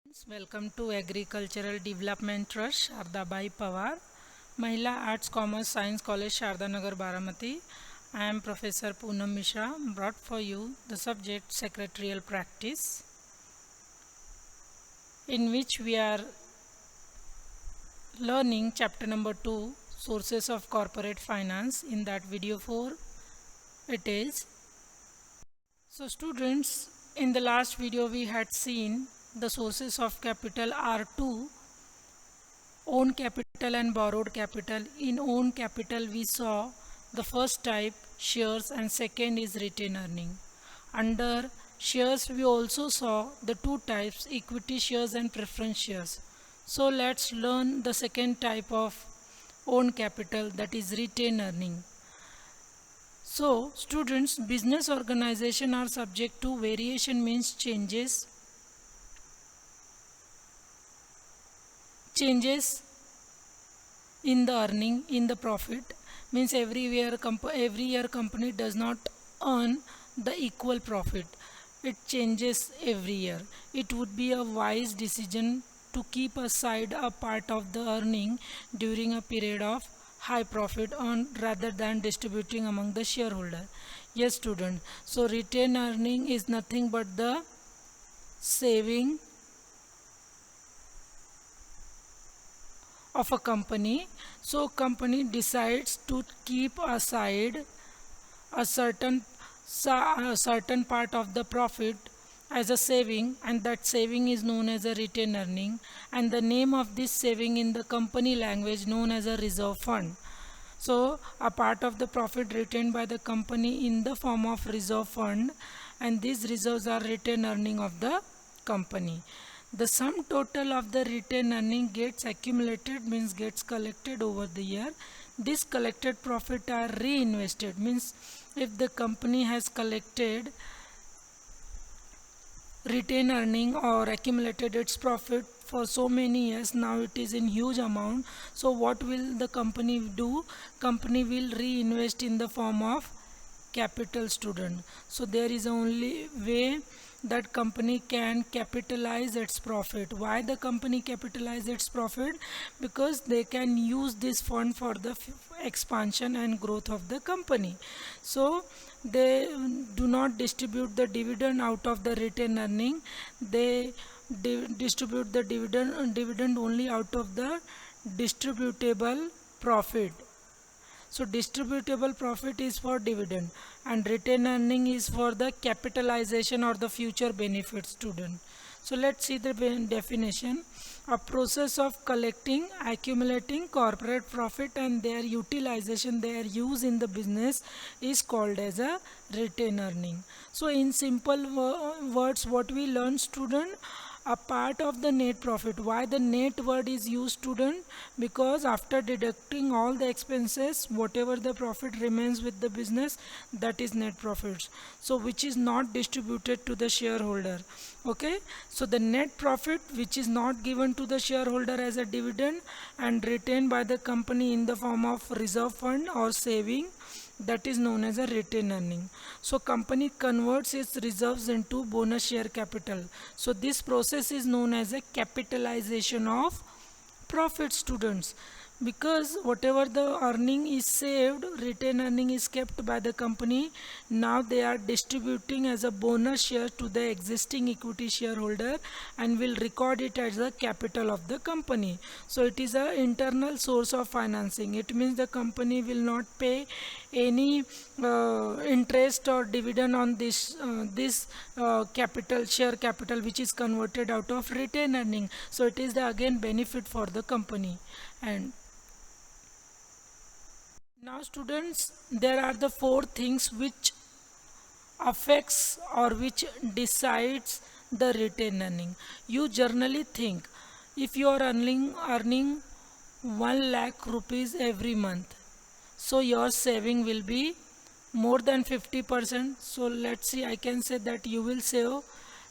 Welcome to Agricultural Development Trust, Shardabai Pawar, Mahila Arts Commerce Science College, Shardanagar, Baramati. I am Professor Poonam Mishra, brought for you the subject Secretarial Practice, in which we are learning chapter number 2, Sources of Corporate Finance. In that video 4, it is. So students, in the last video we had seen the sources of capital are two: own capital and borrowed capital. In own capital we saw the first type, shares, and second is retained earning. Under shares we also saw the two types, equity shares and preference shares. So let's learn the second type of own capital, that is retained earning. So students, business organization are subject to variation, means changes in the earning, in the profit, means every year company does not earn the equal profit. It changes every year. It would be a wise decision to keep aside a part of the earning during a period of high profit on rather than distributing among the shareholder. Yes student, so retained earning is nothing but the saving of a company. So company decides to keep aside a certain part of the profit as a saving, and that saving is known as a retained earning, and the name of this saving in the company language known as a reserve fund. So a part of the profit retained by the company in the form of reserve fund, and these reserves are retained earning of the company. The sum total of the retained earning gets accumulated, means gets collected over the year. This collected profit are reinvested, means if the company has collected retained earning or accumulated its profit for so many years, now it is in huge amount. So what will the company do? Company will reinvest in the form of capital, student. So there is only way that company can capitalize its profit. Why the company capitalize its profit? Because they can use this fund for the expansion and growth of the company. So they do not distribute the dividend out of the retained earning. They distribute the dividend only out of the distributable profit. So distributable profit is for dividend and retained earning is for the capitalization or the future benefit, student. So let's see the definition. A process of collecting, accumulating corporate profit and their utilization, their use in the business is called as a retained earning. So in simple words, what we learn, student, a part of the net profit. Why the net word is used, student? Because after deducting all the expenses, whatever the profit remains with the business, that is net profits, so which is not distributed to the shareholder. Okay, so the net profit which is not given to the shareholder as a dividend and retained by the company in the form of reserve fund or saving, that is known as a retained earning. So company converts its reserves into bonus share capital. So this process is known as a capitalization of profit, students, because whatever the earning is saved, retained earning is kept by the company. Now they are distributing as a bonus share to the existing equity shareholder and will record it as the capital of the company. So it is an internal source of financing. It means the company will not pay any interest or dividend on this capital, share capital, which is converted out of retained earning. So it is the again benefit for the company. And now students, there are the four things which affects or which decides the retained earning. You generally think, if you are earning 1 lakh rupees every month, so your saving will be more than 50%. So let's see, I can say that you will save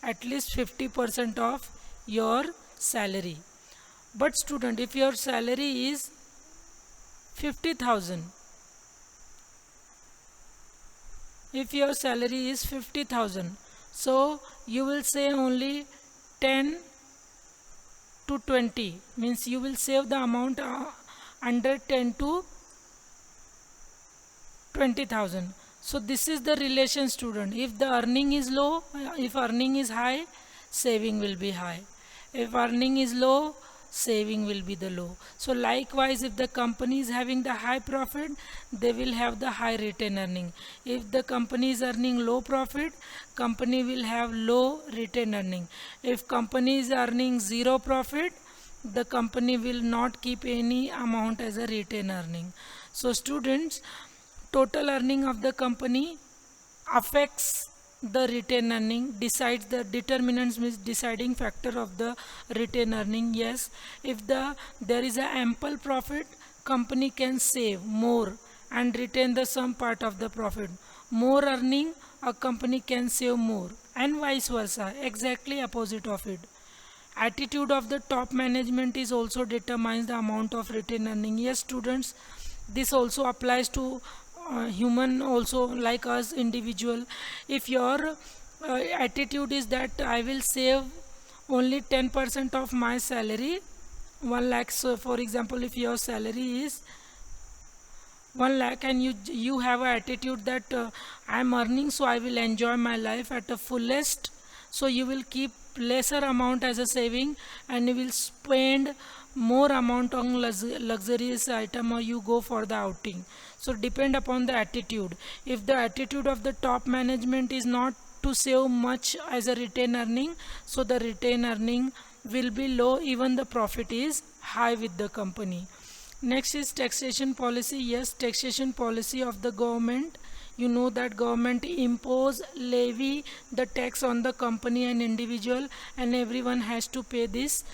at least 50% of your salary. But student, if your salary is 50,000, if your salary is 50,000, so you will say only 10 to 20, means you will save the amount under 10 to 20,000. So this is the relation, student. If the earning is low, if earning is high, saving will be high. If earning is low, saving will be the low. So likewise, if the company is having the high profit, they will have the high return earning. If the company is earning low profit, company will have low return earning. If company is earning zero profit, the company will not keep any amount as a return earning. So students, total earning of the company affects the return earning, decides the determinants, means deciding factor of the return earning. Yes, if there is a ample profit, company can save more and retain the some part of the profit. More earning, a company can save more, and vice versa, exactly opposite of it. Attitude of the top management is also determines the amount of return earning. Yes students, this also applies to human also, like us individual. If your attitude is that I will save only 10% of my salary, 1 lakh, so for example if your salary is 1 lakh and you have an attitude that I am earning so I will enjoy my life at the fullest, so you will keep lesser amount as a saving and you will spend more amount on luxurious item, or you go for the outing. So depend upon the attitude. If the attitude of the top management is not to save much as a retain earning, so the retain earning will be low even the profit is high with the company. Next is taxation policy. Yes, taxation policy of the government. You know that government impose levy the tax on the company and individual, and everyone has to pay this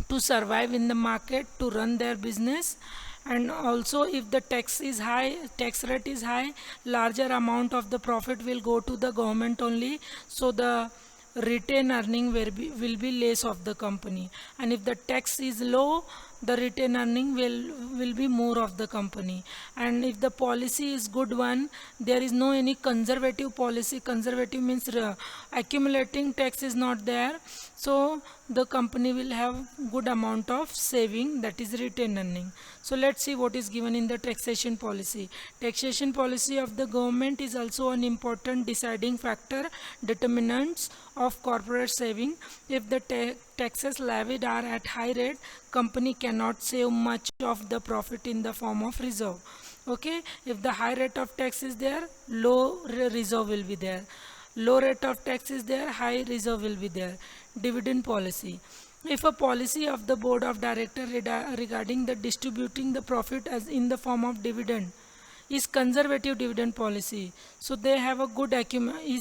to survive in the market, to run their business. And also if the tax is high, tax rate is high, larger amount of the profit will go to the government only, so the retain earning will be less of the company. And if the tax is low, the retain earning will be more of the company. And if the policy is good one, there is no any conservative policy. Conservative means accumulating tax is not there, so the company will have good amount of saving, that is retain earning. So let's see what is given in the taxation policy. Taxation policy of the government is also an important deciding factor, determinants of corporate saving. If the taxes levied are at high rate, company cannot save much of the profit in the form of reserve. Okay, if the high rate of tax is there, low reserve will be there. Low rate of tax is there, high reserve will be there. Dividend policy. If a policy of the board of director regarding the distributing the profit as in the form of dividend is conservative dividend policy, so they have a good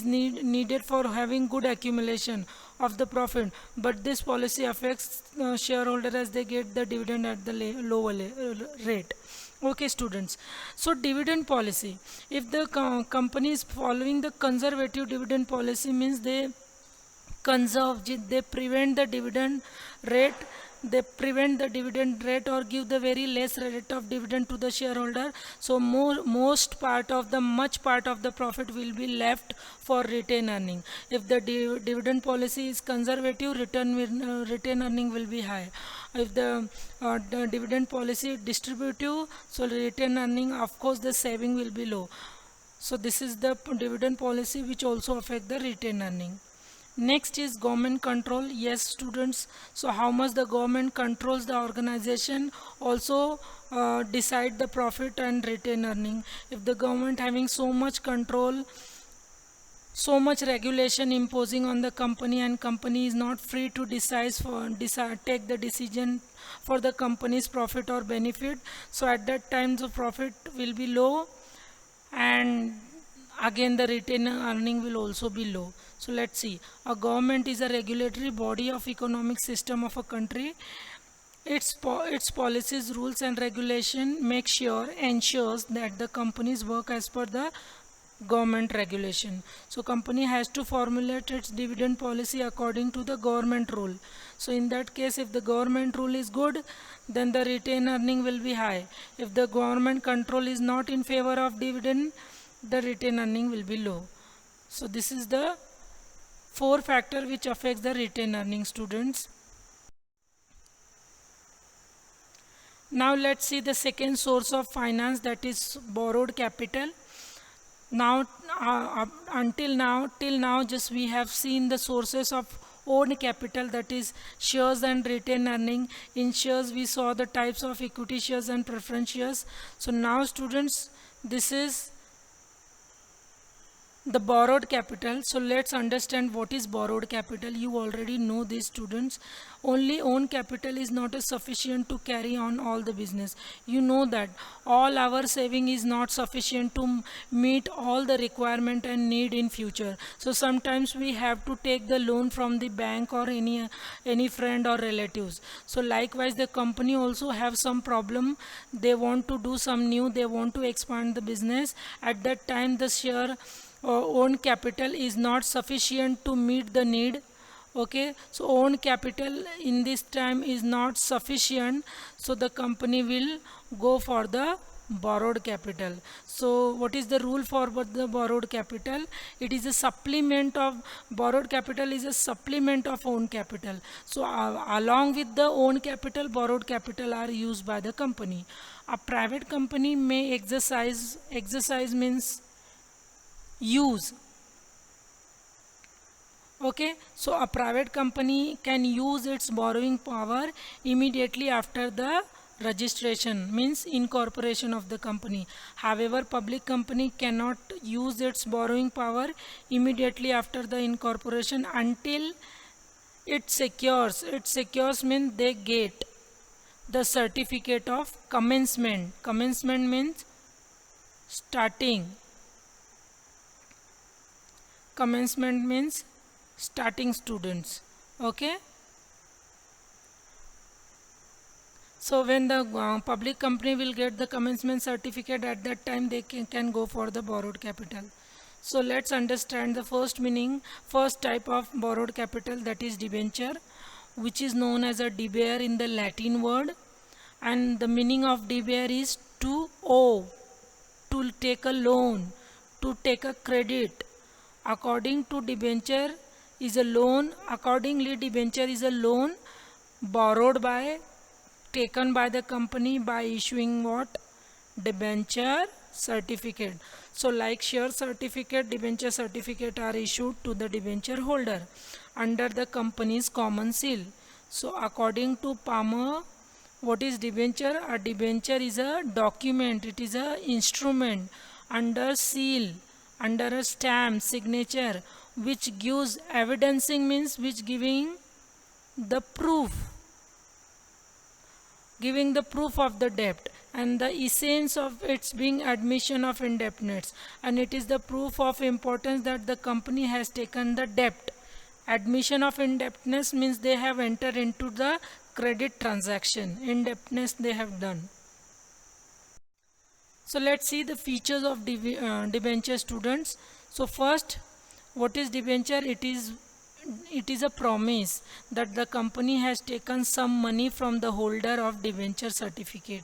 needed for having good accumulation of the profit, but this policy affects shareholder as they get the dividend at the lower rate. Okay students, so dividend policy, if the company is following the conservative dividend policy, means they conserve, they prevent the dividend rate, they prevent the dividend rate or give the very less rate of dividend to the shareholder. So most part of the much part of the profit will be left for retain earning. If the dividend policy is conservative, retain earning will be high. If the dividend policy distributive, so retain earning, of course the saving will be low. So this is the dividend policy which also affect the retain earning. Next is government control. Yes students, so how much the government controls the organization also decide the profit and retain earning. If the government having so much control, so much regulation imposing on the company, and company is not free to take the decision for the company's profit or benefit, so at that time the profit will be low, and again the retain earning will also be low. So let's see, a government is a regulatory body of economic system of a country. Its policies, rules and regulation ensures that the companies work as per the government regulation. So company has to formulate its dividend policy according to the government rule. So in that case, if the government rule is good, then the retain earning will be high. If the government control is not in favor of dividend, the retain earning will be low. So this is the 4 factor which affects the retain earning, students. Now let's see the second source of finance, that is borrowed capital. Now until now till now just we have seen the sources of own capital, that is shares and retained earning. In shares we saw the types of equity shares and preference shares. So now students, this is the borrowed capital. So let's understand what is borrowed capital. You already know this, students. Only own capital is not sufficient to carry on all the business. You know that all our saving is not sufficient to meet all the requirement and need in future. So sometimes we have to take the loan from the bank or any friend or relatives. So likewise the company also have some problem. They want to do some new, they want to expand the business. At that time the share own capital is not sufficient to meet the need. Okay, so own capital in this time is not sufficient, so the company will go for the borrowed capital. So what is the rule for the borrowed capital? It is a supplement of borrowed capital, is a supplement of own capital. So along with the own capital, borrowed capital are used by the company. A private company may exercise means use. Okay, so a private company can use its borrowing power immediately after the registration, means incorporation of the company. However, public company cannot use its borrowing power immediately after the incorporation until it secures means they get the certificate of commencement. Commencement means starting. Commencement means starting, students. Okay, so when the public company will get the commencement certificate, at that time they can go for the borrowed capital. So let's understand the first meaning, first type of borrowed capital, that is debenture, which is known as a debear in the Latin word. And the meaning of debear is to owe, to take a loan, to take a credit. According to debenture is a loan. Accordingly, debenture is a loan borrowed by, taken by the company by issuing what? Debenture certificate. So like share certificate, debenture certificate are issued to the debenture holder under the company's common seal. So according to Palmer, what is debenture? A debenture is a document, it is a instrument under seal, under a stamp, signature, which gives evidencing, means which giving the proof, giving the proof of the debt, and the essence of its being admission of indebtedness, and it is the proof of importance that the company has taken the debt. Admission of indebtedness means they have entered into the credit transaction, indebtedness they have done. So let's see the features of debenture, students. So first, what is debenture? It is a promise that the company has taken some money from the holder of debenture certificate,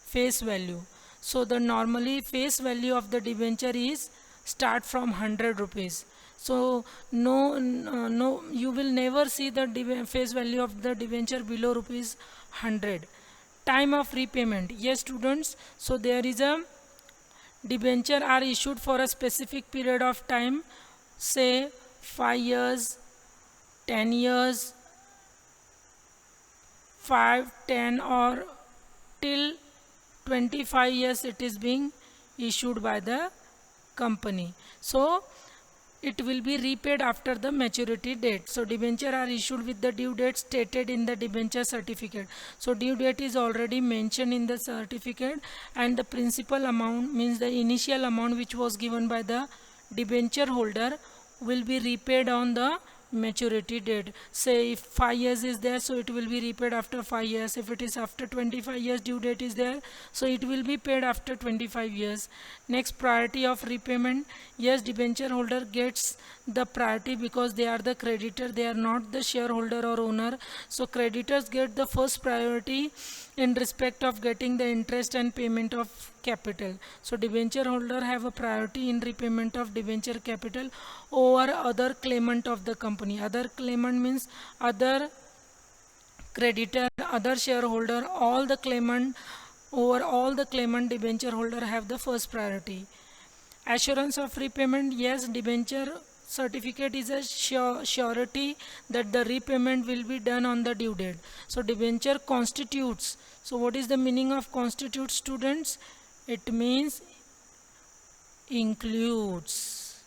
face value. So the normally face value of the debenture is start from 100 rupees. So no, you will never see the face value of the debenture below rupees 100. Time of repayment, yes students, so there is a debenture are issued for a specific period of time, say 5 years, 10 years, 5, 10 or till 25 years it is being issued by the company. So it will be repaid after the maturity date. So debenture are issued with the due date stated in the debenture certificate. So due date is already mentioned in the certificate, and the principal amount means the initial amount which was given by the debenture holder will be repaid on the maturity date. Say if 5 years is there, so it will be repaid after 5 years. If it is after 25 years due date is there, so it will be paid after 25 years. Next, priority of repayment. Yes, debenture holder gets the priority because they are the creditor, they are not the shareholder or owner. So creditors get the first priority in respect of getting the interest and payment of capital. So debenture holder have a priority in repayment of debenture capital over other claimant of the company. Other claimant means other creditor, other shareholder, all the claimant debenture holder have the first priority. Assurance of repayment, yes, debenture certificate is a surety that the repayment will be done on the due date. So debenture constitutes. So what is the meaning of constitute, students? It means includes.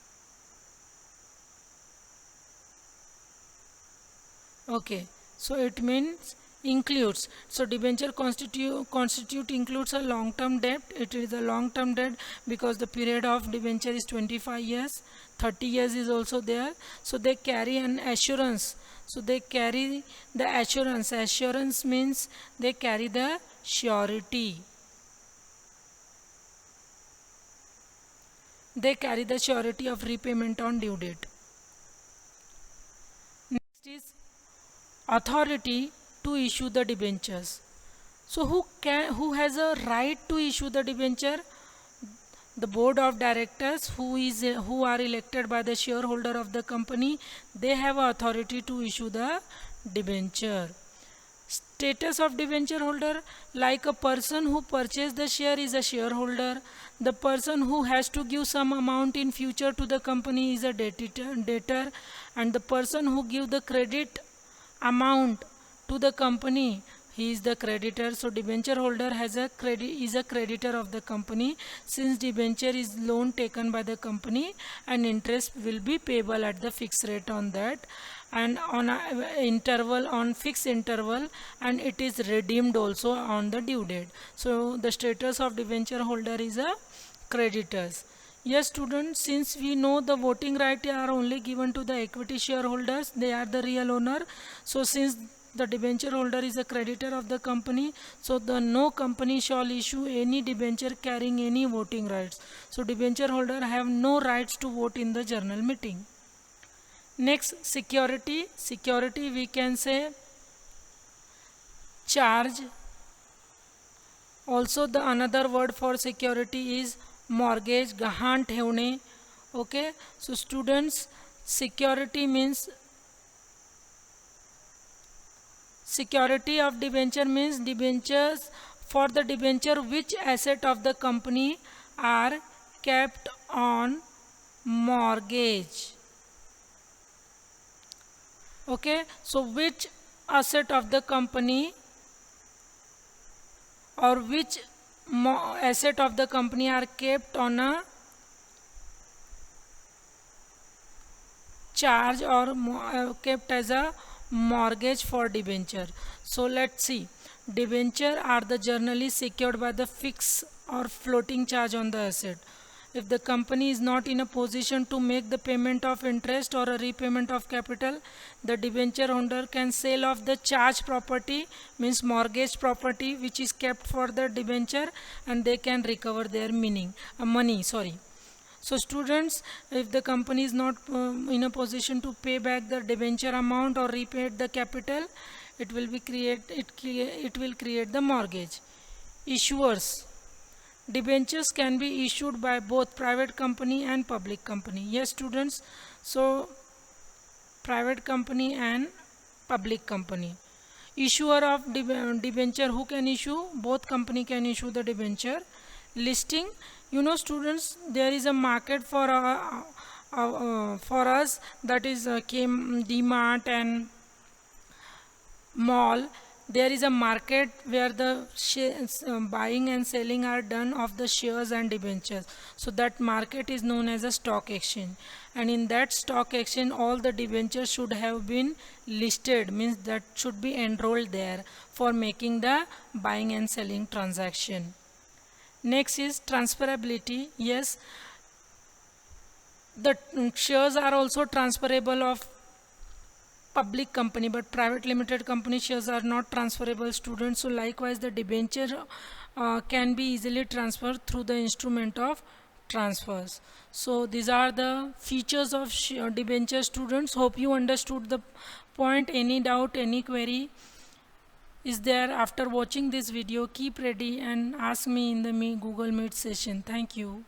Okay, so it means includes. So debenture constitute includes a long term debt. It is a long term debt because the period of debenture is 25 years, 30 years is also there. So they carry an assurance. So they carry the assurance. Assurance means they carry the surety. They carry the surety of repayment on due date. Next is authority to issue the debentures. So who has a right to issue the debenture? The board of directors, who are elected by the shareholder of the company, they have authority to issue the debenture. Status of debenture holder, like a person who purchased the share is a shareholder. The person who has to give some amount in future to the company is a debtor, and the person who give the credit amount to the company, he is the creditor. So debenture holder is a creditor of the company, since debenture is loan taken by the company and interest will be payable at the fixed rate on that, and on fixed interval, and it is redeemed also on the due date. So the status of debenture holder is a creditors. Yes, students, since we know the voting right are only given to the equity shareholders, they are the real owner. So since the debenture holder is a creditor of the company, so no company shall issue any debenture carrying any voting rights. So debenture holder have no rights to vote in the general meeting. Next, security. Security, we can say charge. Also the another word for security is mortgage, गहाण ठेवणे. Okay, so students, security means security of debenture means debentures for the debenture which asset of the company are kept on mortgage. Okay, so which asset of the company or which asset of the company are kept on a charge or kept as a mortgage for debenture. So let's see, debenture are the generally secured by the fixed or floating charge on the asset. If the company is not in a position to make the payment of interest or a repayment of capital, the debenture holder can sell off the charge property, means mortgage property, which is kept for the debenture, and they can recover their money. So students, if the company is not in a position to pay back the debenture amount or repay the capital, it will create the mortgage. Issuers. Debentures can be issued by both private company and public company. Yes, students. So private company and public company. Issuer of debenture, who can issue? Both company can issue the debenture. Listing, you know, students, there is a market for us, that is DMart and mall. There is a market where the buying and selling are done of the shares and debentures. So that market is known as a stock exchange, and in that stock exchange all the debentures should have been listed, means that should be enrolled there for making the buying and selling transaction. Next is transferability. Yes, the shares are also transferable of public company, but private limited company shares are not transferable, students. So likewise the debenture can be easily transferred through the instrument of transfers. So these are the features of debenture, students. Hope you understood the point. Any doubt, any query is there after watching this video? Keep ready and ask me in the Google Meet session. Thank you.